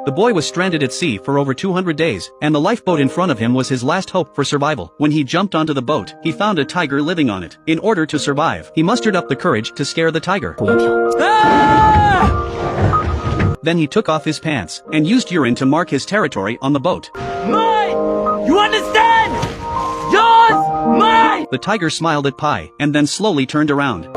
The boy was stranded at sea for over 200 days, and the lifeboat in front of him was his last hope for survival. When he jumped onto the boat, he found a tiger living on it. In order to survive, he mustered up the courage to scare the tiger. Then he took off his pants and used urine to mark his territory on the boat. Mine! You understand? Yours! Mine! The tiger smiled at Pi and then slowly turned around.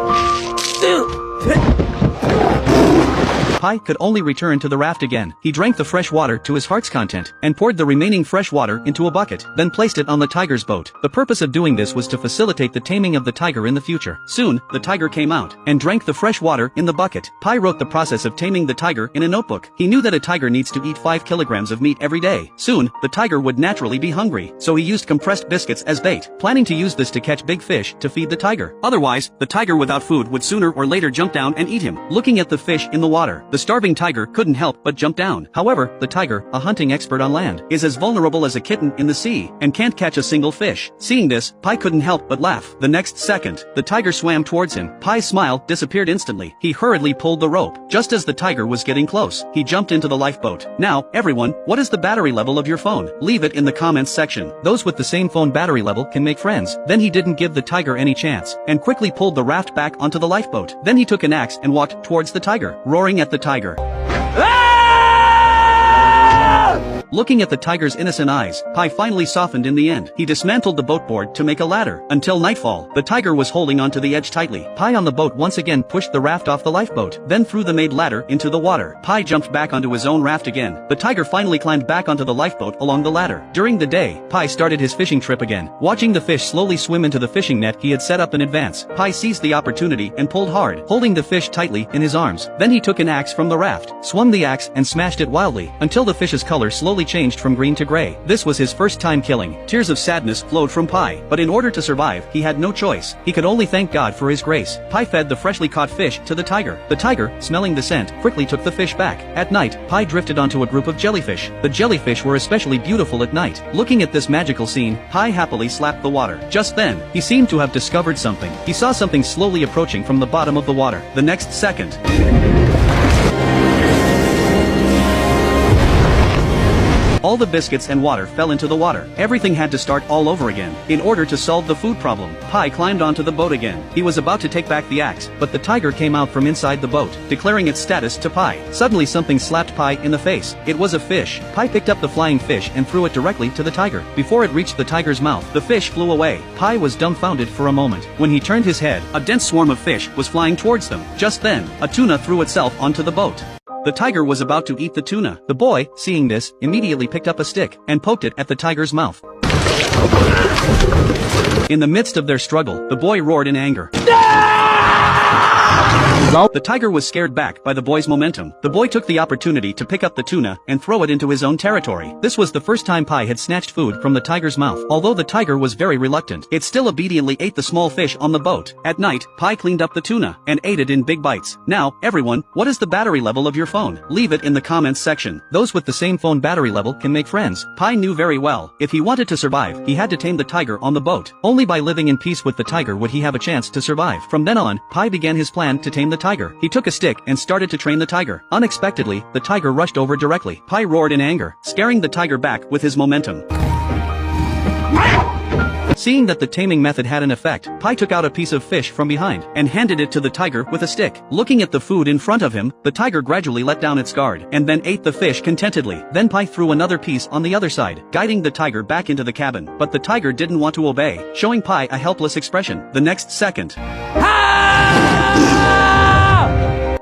Pi could only return to the raft again. He drank the fresh water to his heart's content and poured the remaining fresh water into a bucket, then placed it on the tiger's boat. The purpose of doing this was to facilitate the taming of the tiger in the future. Soon, the tiger came out and drank the fresh water in the bucket. Pi wrote the process of taming the tiger in a notebook. He knew that a tiger needs to eat 5 kilograms of meat every day. Soon, the tiger would naturally be hungry, so he used compressed biscuits as bait, planning to use this to catch big fish to feed the tiger. Otherwise, the tiger without food would sooner or later jump down and eat him. Looking at the fish in the water, the starving tiger couldn't help but jump down. However, the tiger, a hunting expert on land, is as vulnerable as a kitten in the sea and can't catch a single fish. Seeing this, Pi couldn't help but laugh. The next second, the tiger swam towards him. Pi's smile disappeared instantly. He hurriedly pulled the rope. Just as the tiger was getting close, he jumped into the lifeboat. Now, everyone, what is the battery level of your phone? Leave it in the comments section. Those with the same phone battery level can make friends. Then he didn't give the tiger any chance and quickly pulled the raft back onto the lifeboat. Then he took an axe and walked towards the tiger, roaring at the tiger. Looking at the tiger's innocent eyes, Pi finally softened in the end. He dismantled the boat board to make a ladder. Until nightfall, the tiger was holding onto the edge tightly. Pi on the boat once again pushed the raft off the lifeboat, then threw the made ladder into the water. Pi jumped back onto his own raft again. The tiger finally climbed back onto the lifeboat along the ladder. During the day, Pi started his fishing trip again. Watching the fish slowly swim into the fishing net he had set up in advance, Pi seized the opportunity and pulled hard, holding the fish tightly in his arms. Then he took an axe from the raft, swung the axe and smashed it wildly, until the fish's color slowly changed from green to gray. This was his first time killing. Tears of sadness flowed from Pi, but in order to survive, he had no choice. He could only thank God for his grace. Pi fed the freshly caught fish to the tiger. The tiger, smelling the scent, quickly took the fish back. At night, Pi drifted onto a group of jellyfish. The jellyfish were especially beautiful at night. Looking at this magical scene, Pi happily slapped the water. Just then, he seemed to have discovered something. He saw something slowly approaching from the bottom of the water. The next second, all the biscuits and water fell into the water. Everything had to start all over again. In order to solve the food problem, Pi climbed onto the boat again. He was about to take back the axe, but the tiger came out from inside the boat, declaring its status to Pi. Suddenly something slapped Pi in the face. It was a fish. Pi picked up the flying fish and threw it directly to the tiger. Before it reached the tiger's mouth, the fish flew away. Pi was dumbfounded for a moment. When he turned his head, a dense swarm of fish was flying towards them. Just then, a tuna threw itself onto the boat. The tiger was about to eat the tuna. The boy, seeing this, immediately picked up a stick and poked it at the tiger's mouth. In the midst of their struggle, the boy roared in anger. The tiger was scared back by the boy's momentum. The boy took the opportunity to pick up the tuna and throw it into his own territory. This was the first time Pi had snatched food from the tiger's mouth. Although the tiger was very reluctant, it still obediently ate the small fish on the boat. At night, Pi cleaned up the tuna and ate it in big bites. Now, everyone, what is the battery level of your phone? Leave it in the comments section. Those with the same phone battery level can make friends. Pi knew very well, if he wanted to survive, he had to tame the tiger on the boat. Only by living in peace with the tiger would he have a chance to survive. From then on, Pi began his plan to tame the tiger. He took a stick and started to train the tiger. Unexpectedly, the tiger rushed over directly. Pi roared in anger, scaring the tiger back with his momentum. Seeing that the taming method had an effect, Pi took out a piece of fish from behind and handed it to the tiger with a stick. Looking at the food in front of him, the tiger gradually let down its guard and then ate the fish contentedly. Then Pi threw another piece on the other side, guiding the tiger back into the cabin. But the tiger didn't want to obey, showing Pi a helpless expression. The next second,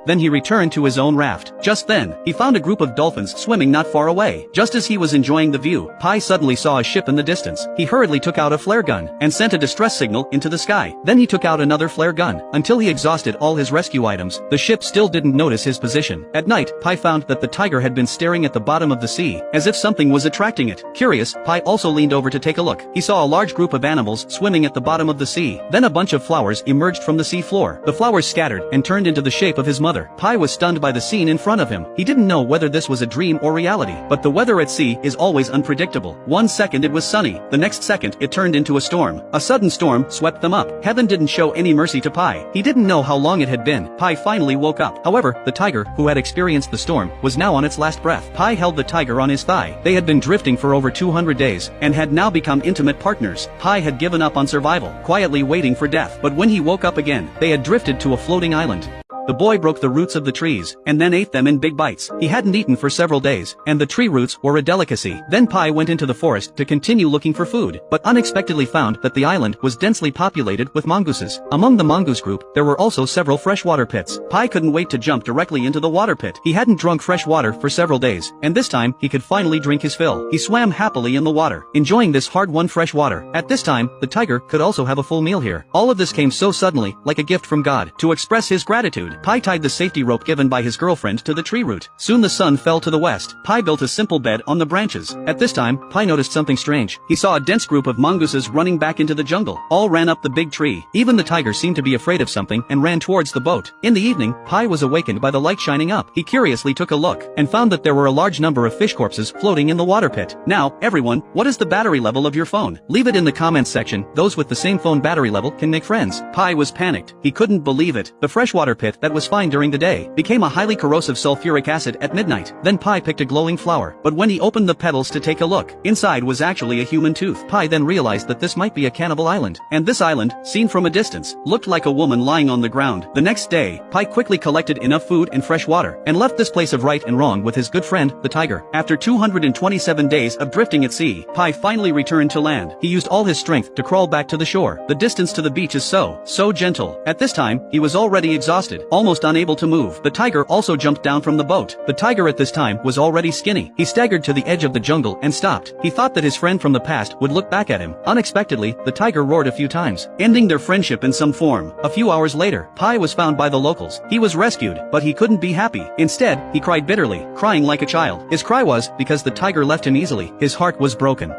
then he returned to his own raft. Just then, he found a group of dolphins swimming not far away. Just as he was enjoying the view, Pi suddenly saw a ship in the distance. He hurriedly took out a flare gun and sent a distress signal into the sky. Then he took out another flare gun. Until he exhausted all his rescue items, the ship still didn't notice his position. At night, Pi found that the tiger had been staring at the bottom of the sea, as if something was attracting it. Curious, Pi also leaned over to take a look. He saw a large group of animals swimming at the bottom of the sea. Then a bunch of flowers emerged from the sea floor. The flowers scattered and turned into the shape of his mother. brother. Pi was stunned by the scene in front of him. He didn't know whether this was a dream or reality. But the weather at sea is always unpredictable. One second it was sunny, the next second it turned into a storm. A sudden storm swept them up. Heaven didn't show any mercy to Pi. He didn't know how long it had been. Pi finally woke up. However, the tiger, who had experienced the storm, was now on its last breath. Pi held the tiger on his thigh. They had been drifting for over 200 days, and had now become intimate partners. Pi had given up on survival, quietly waiting for death. But when he woke up again, they had drifted to a floating island. The boy broke the roots of the trees, and then ate them in big bites. He hadn't eaten for several days, and the tree roots were a delicacy. Then Pi went into the forest to continue looking for food, but unexpectedly found that the island was densely populated with mongooses. Among the mongoose group, there were also several freshwater pits. Pi couldn't wait to jump directly into the water pit. He hadn't drunk fresh water for several days, and this time he could finally drink his fill. He swam happily in the water, enjoying this hard-won fresh water. At this time, the tiger could also have a full meal here. All of this came so suddenly, like a gift from God. To express his gratitude, Pi tied the safety rope given by his girlfriend to the tree root. Soon the sun fell to the west. Pi built a simple bed on the branches. At this time, Pi noticed something strange. He saw a dense group of mongooses running back into the jungle. All ran up the big tree. Even the tiger seemed to be afraid of something and ran towards the boat. In the evening, Pi was awakened by the light shining up. He curiously took a look and found that there were a large number of fish corpses floating in the water pit. Now, everyone, what is the battery level of your phone? Leave it in the comments section. Those with the same phone battery level can make friends. Pi was panicked. He couldn't believe it. The freshwater pit that was fine during the day became a highly corrosive sulfuric acid at midnight. Then Pi picked a glowing flower, but when he opened the petals to take a look, inside was actually a human tooth. Pi then realized that this might be a cannibal island, and this island, seen from a distance, looked like a woman lying on the ground. The next day, Pi quickly collected enough food and fresh water, and left this place of right and wrong with his good friend, the tiger. After 227 days of drifting at sea, Pi finally returned to land. He used all his strength to crawl back to the shore. The distance to the beach is so gentle. At this time, he was already exhausted, almost unable to move. The tiger also jumped down from the boat. The tiger at this time was already skinny. He staggered to the edge of the jungle and stopped. He thought that his friend from the past would look back at him. Unexpectedly, the tiger roared a few times, ending their friendship in some form. A few hours later, Pi was found by the locals. He was rescued, but he couldn't be happy. Instead, he cried bitterly, crying like a child. His cry was because the tiger left him easily. His heart was broken.